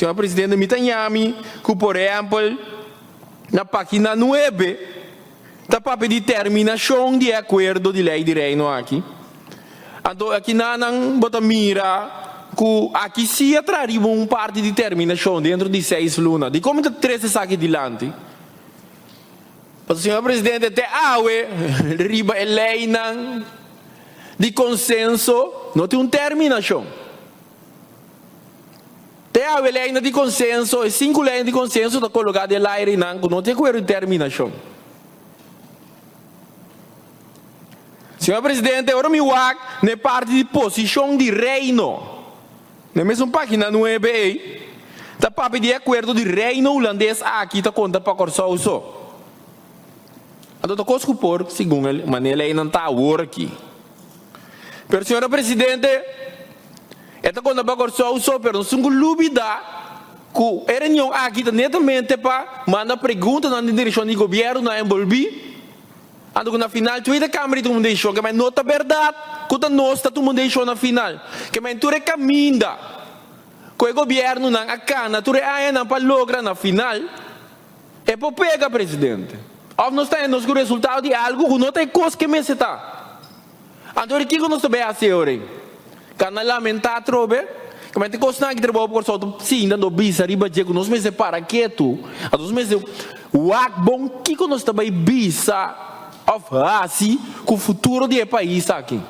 senhor presidente Mitanyami, que por exemplo, na página 9, está para pedir terminação de acordo de lei de reino aqui. Então, aqui não bota mira, que aqui se atraria parte de terminação dentro de 6 lunas. De como está 13 aqui adiante. O senhor presidente, até riba a lei de consenso, não tem uma terminação. Até a lei de consenso, e 5 leis de consenso estão colocadas lá e não tem que terminação. Senhor presidente, agora me wak na parte de posição de reino. Na mesma página 9, está para pedir acordo de reino holandês aqui, está conta para Corsou. Então, estou com por, segundo ele, mas ele não está a aqui. Pero, senhor presidente, esta conta para Corsou, pero não sou dúvida que era não aqui, netamente para mandar perguntas na direção do governo, na envolver. Ando na final, tu ida câmara tu mundo deixou, que mas nota verdade, que nós está tu mundo deixou na final, que mas tu recomenda, que o governo não acana, tu reaia para lograr na final, é para pegar presidente. Ou nós temos o resultado de algo que não tem coisa que me está. Então o que nós estamos a fazer hoje? Quando lamentar trobe, que mas tem coisa que trabalha por só, sim, dando bisa riba de que nós me separa quieto, nós me o bom que nós estamos bisa of assim, com o futuro do país aqui.